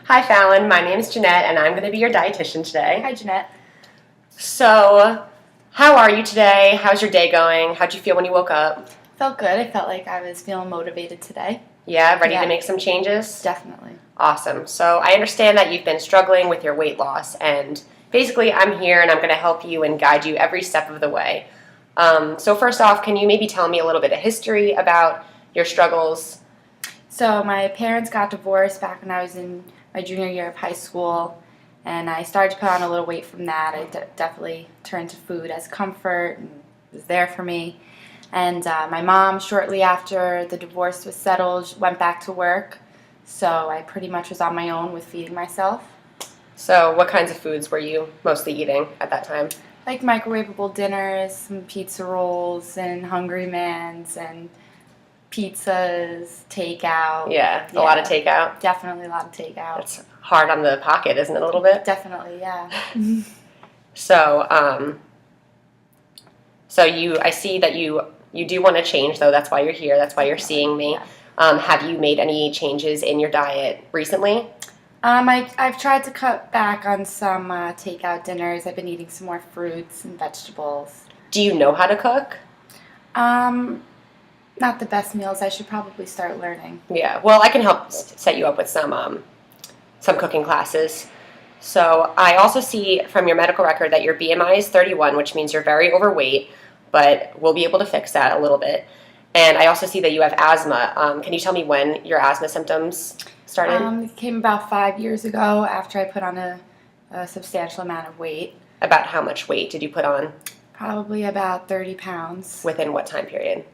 Hi Fallon, my name is Jeanette and I'm going to be your dietitian today. Hi Jeanette. So, how are you today? How's your day going? How'd you feel when you woke up? Felt good. I felt like I was feeling motivated today. Yeah, ready to make some changes? Definitely. Awesome. So, I understand that you've been struggling with your weight loss, and basically I'm here and I'm going to help you and guide you every step of the way. So first off, can you maybe tell me a little bit of history about your struggles? So my parents got divorced back when I was in my junior year of high school, and I started to put on a little weight from that. I definitely turned to food as comfort and was there for me. And my mom, shortly after the divorce was settled, went back to work. So I pretty much was on my own with feeding myself. So what kinds of foods were you mostly eating at that time? Like microwavable dinners, some pizza rolls, and Hungry Man's, and pizzas, takeout. Yeah, a lot of takeout. Definitely a lot of takeout. It's hard on the pocket, isn't it, a little bit? Definitely, yeah. So, I see that you do want to change, though. That's why you're here. That's why you're seeing me. Yeah. Have you made any changes in your diet recently? I've tried to cut back on some takeout dinners. I've been eating some more fruits and vegetables. Do you know how to cook? Not the best meals. I should probably start learning. Yeah, well, I can help set you up with some cooking classes. So I also see from your medical record that your BMI is 31, which means you're very overweight, but we'll be able to fix that a little bit. And I also see that you have asthma. Can you tell me when your asthma symptoms started? It came about 5 years ago after I put on a substantial amount of weight. About how much weight did you put on? Probably about 30 pounds. Within what time period?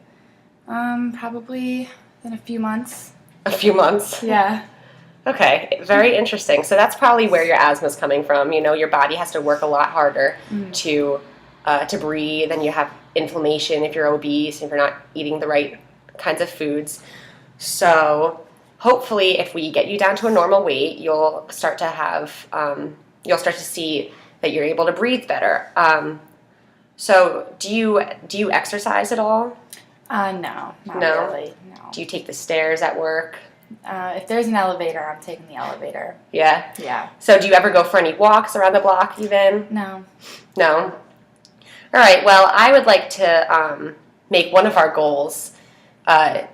Probably in a few months. A few months? Yeah. Okay, very interesting. So that's probably where your asthma is coming from. You know, your body has to work a lot harder to breathe, and you have inflammation if you're obese, if you're not eating the right kinds of foods. So hopefully, if we get you down to a normal weight, you'll start to see that you're able to breathe better. So do you exercise at all? No, not really. No. Do you take the stairs at work? If there's an elevator, I'm taking the elevator. Yeah? Yeah. So do you ever go for any walks around the block even? No. No? All right, well, I would like to make one of our goals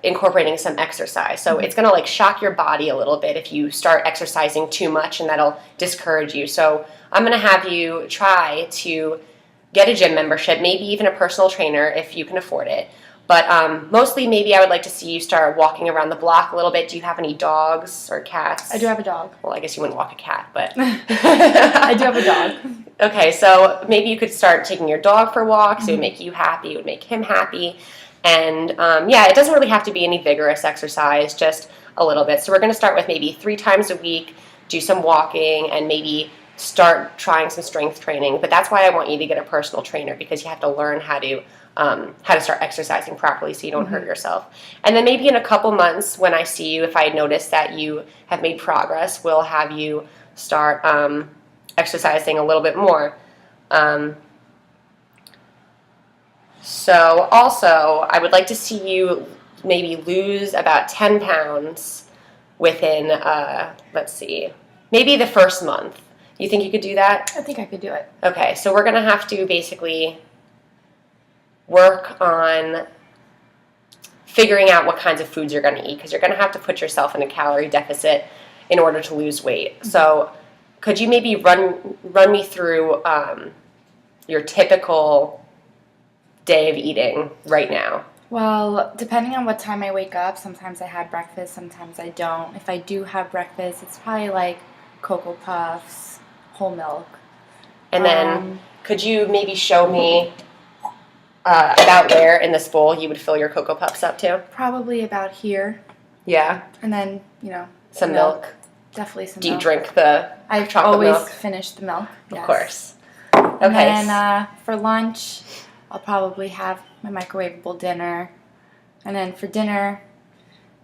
incorporating some exercise. So it's going to shock your body a little bit if you start exercising too much, and that'll discourage you. So I'm going to have you try to get a gym membership, maybe even a personal trainer if you can afford it. But mostly maybe I would like to see you start walking around the block a little bit. Do you have any dogs or cats? I do have a dog. Well, I guess you wouldn't walk a cat, but... I do have a dog. Okay, so maybe you could start taking your dog for walks. It would make you happy. It would make him happy. And it doesn't really have to be any vigorous exercise, just a little bit. So we're going to start with maybe 3 times a week, do some walking, and maybe start trying some strength training. But that's why I want you to get a personal trainer, because you have to learn how to start exercising properly so you don't hurt yourself. And then maybe in a couple months when I see you, if I notice that you have made progress, we'll have you start exercising a little bit more. So also, I would like to see you maybe lose about 10 pounds within, maybe the first month. You think you could do that? I think I could do it. Okay, so we're going to have to basically work on figuring out what kinds of foods you're going to eat, because you're going to have to put yourself in a calorie deficit in order to lose weight. So could you maybe run me through your typical day of eating right now? Well, depending on what time I wake up, sometimes I have breakfast, sometimes I don't. If I do have breakfast, it's probably like Cocoa Puffs, whole milk. And then could you maybe show me about where in this bowl you would fill your Cocoa Puffs up to? Probably about here. Yeah. And then, some milk. Definitely some milk. Do you drink the I chocolate always milk? finish the milk. Yes. Of course. And Okay. then for lunch, I'll probably have my microwavable dinner. And then for dinner,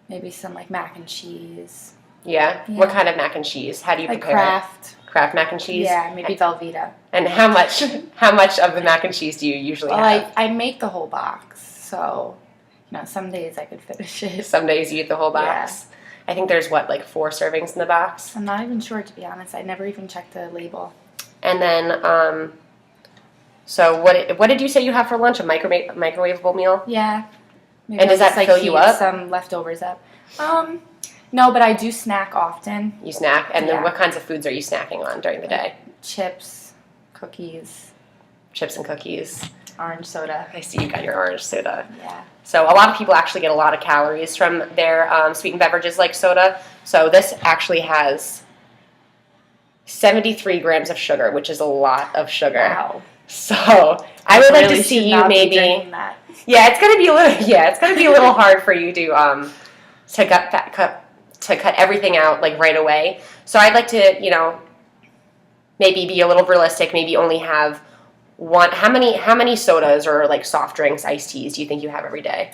maybe some mac and cheese. Yeah? What kind of mac and cheese? How do you prepare Kraft. it? Kraft mac and cheese? Yeah, maybe Velveeta. And how much of the mac and cheese do you usually have? I make the whole box, so some days I could finish it. Some days you eat the whole box. I think there's like 4 servings in the box. I'm not even sure, to be honest. I never even checked the label. And then, so what did you say you have for lunch? A microwavable meal? Yeah. Maybe And does I'll that just, fill you heat up? some leftovers up. No, but I do snack often. You snack, and then Yeah. what kinds of foods are you snacking on during the day? Chips, cookies, Chips and cookies. orange soda. I see you got your orange soda. Yeah. So a lot of people actually get a lot of calories from their sweetened beverages like soda. So this actually has 73 grams of sugar, which is a lot of sugar. Wow. So I would like Really to see should you not be maybe. drinking that. Yeah, it's gonna be a little. Yeah, it's gonna be a little hard for you to cut everything out like right away. So I'd like to maybe be a little realistic. Maybe only have one. How many sodas or like soft drinks, iced teas do you think you have every day?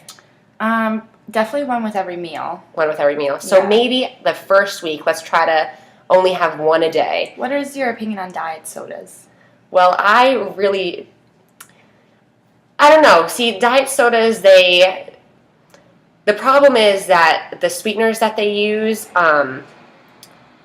Definitely one with every meal. One with every meal. So Yeah. maybe the first week, let's try to only have one a day. What is your opinion on diet sodas? Well, I don't know. See, diet sodas, the problem is that the sweeteners that they use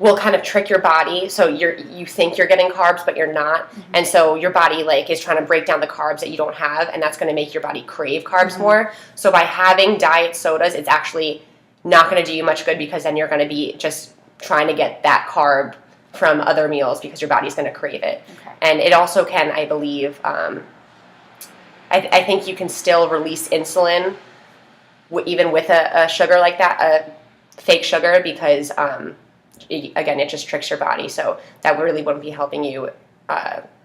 will kind of trick your body. So you think you're getting carbs, but you're not. Mm-hmm. And so your body is trying to break down the carbs that you don't have, and that's going to make your body crave carbs more. So by having diet sodas, it's actually not going to do you much good, because then you're going to be just trying to get that carb from other meals because your body's going to crave it. Okay. And it also can, I believe, I think you can still release insulin even with a sugar like that, a fake sugar, because again, it just tricks your body. So that really wouldn't be helping you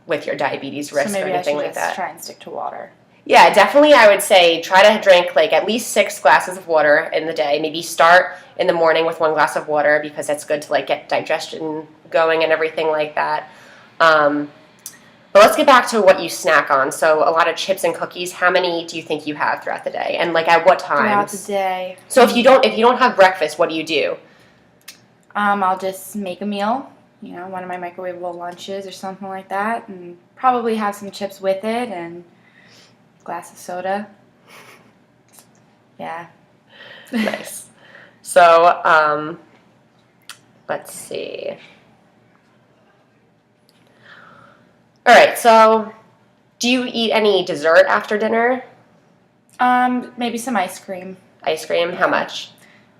with your diabetes risk So maybe or anything I should like just that. try and stick to water. Yeah, definitely. I would say try to drink at least 6 glasses of water in the day. Maybe start in the morning with 1 glass of water, because that's good to get digestion going and everything like that. But let's get back to what you snack on. So a lot of chips and cookies. How many do you think you have throughout the day, and at what Throughout times? the day. So if you don't have breakfast, what do you do? I'll just make a meal, one of my microwavable lunches or something like that, and probably have some chips with it and a glass of soda. Yeah. Nice. So let's see. All right. So do you eat any dessert after dinner? Maybe some ice cream, Ice cream? How much?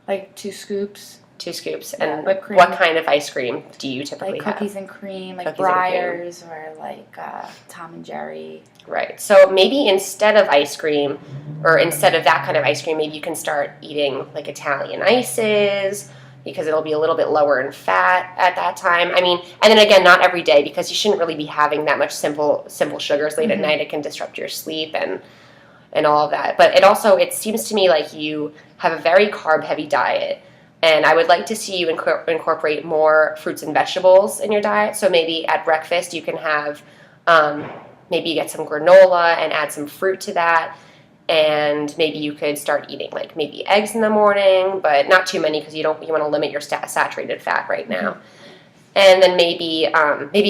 like 2 scoops, 2 scoops. Yeah, And whipped cream. what kind of ice cream do you typically like have? cookies and cream, like Cookies and cream. Breyers or like Tom and Jerry. Right. So maybe instead of ice cream, or instead of that kind of ice cream, maybe you can start eating Italian ices, because it'll be a little bit lower in fat at that time. I mean, and then again, not every day, because you shouldn't really be having that much simple sugars late at night. It can disrupt your sleep and all of that. But it seems to me like you have a very carb-heavy diet, and I would like to see you incorporate more fruits and vegetables in your diet. So maybe at breakfast you can have, maybe you get some granola and add some fruit to that, and maybe you could start eating maybe eggs in the morning, but not too many, because you want to limit your saturated fat right now. And then maybe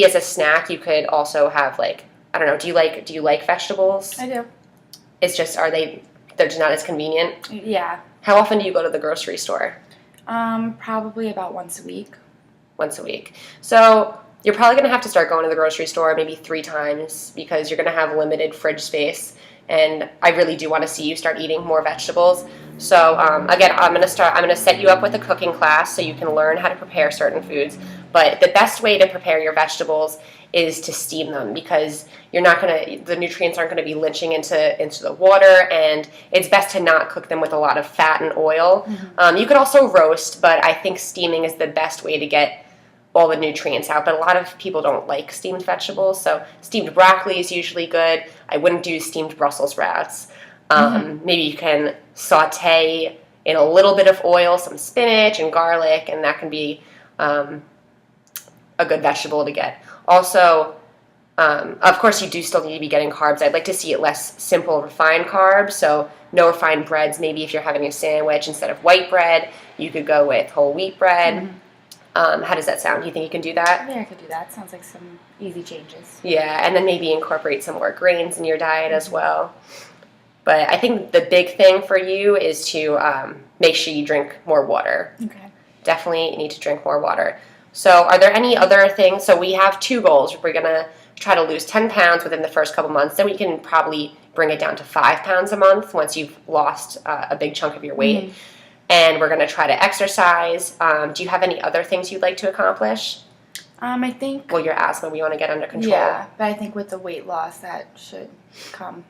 as a snack you could also have I don't know, do you like vegetables? I do. It's just they're just not as convenient. Yeah. How often do you go to the grocery store? Probably about once a week. Once a week. So you're probably going to have to start going to the grocery store maybe 3 times, because you're going to have limited fridge space. And I really do want to see you start eating more vegetables. So again, I'm going to set you up with a cooking class so you can learn how to prepare certain foods. But the best way to prepare your vegetables is to steam them, because the nutrients aren't going to be leaching into the water, and it's best to not cook them with a lot of fat and oil. You could also roast, but I think steaming is the best way to get all the nutrients out. But a lot of people don't like steamed vegetables, so steamed broccoli is usually good. I wouldn't do steamed Brussels sprouts. Maybe you can saute in a little bit of oil some spinach and garlic, and that can be a good vegetable to get. Also, of course, you do still need to be getting carbs. I'd like to see it less simple, refined carbs, so no refined breads. Maybe if you're having a sandwich, instead of white bread, you could go with whole wheat bread. How does that sound? Do you think you can do that? I think I could do that. Sounds like some easy changes. Yeah, and then maybe incorporate some more grains in your diet as well. But I think the big thing for you is to make sure you drink more water. Okay. definitely need to drink more water. So are there any other things? So we have 2 goals. We're going to try to lose 10 pounds within the first couple months. Then we can probably bring it down to 5 pounds a month once you've lost a big chunk of your weight. Mm-hmm. And we're going to try to exercise. Do you have any other things you'd like to accomplish? I think. Well, your asthma, we want to get under control. Yeah, but I think with the weight loss, that should come.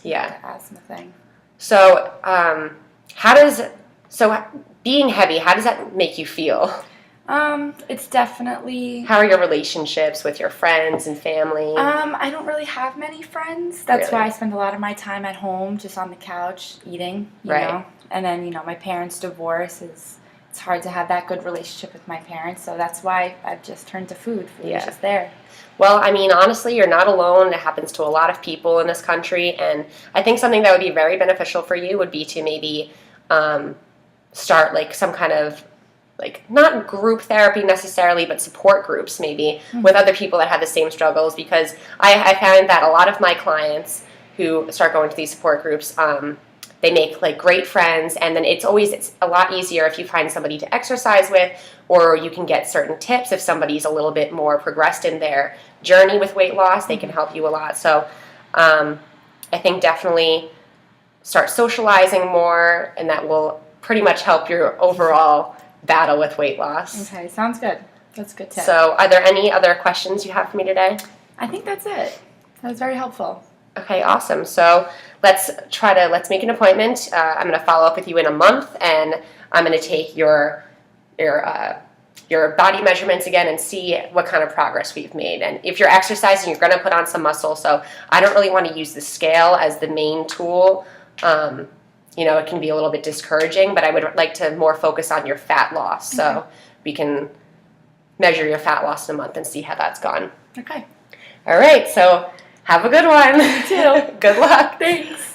Yeah. The asthma thing. So, being heavy, how does that make you feel? It's definitely. How are your relationships with your friends and family? I don't really have many friends. That's Really? why I spend a lot of my time at home, just on the couch, eating, you Right. know. And then, my parents' divorce it's hard to have that good relationship with my parents, so that's why I've just turned to food. Food is just there. Well, I mean, honestly, you're not alone. It happens to a lot of people in this country, and I think something that would be very beneficial for you would be to maybe start like some kind of not group therapy necessarily, but support groups maybe with other people that have the same struggles, because I found that a lot of my clients who start going to these support groups, they make great friends, and then it's a lot easier if you find somebody to exercise with, or you can get certain tips if somebody's a little bit more progressed in their journey with weight loss. They can help you a lot. So I think definitely start socializing more, and that will pretty much help your overall battle with weight loss. Okay, sounds good. That's a good tip. So are there any other questions you have for me today? I think that's it. That was very helpful. Okay, awesome. So let's make an appointment. I'm going to follow up with you in a month, and I'm going to take your body measurements again and see what kind of progress we've made. And if you're exercising, you're going to put on some muscle. So I don't really want to use the scale as the main tool. It can be a little bit discouraging, but I would like to more focus on your fat loss. So we can measure your fat loss in a month and see how that's gone. Okay. All right, so have a good one. You too. Good luck. Thanks.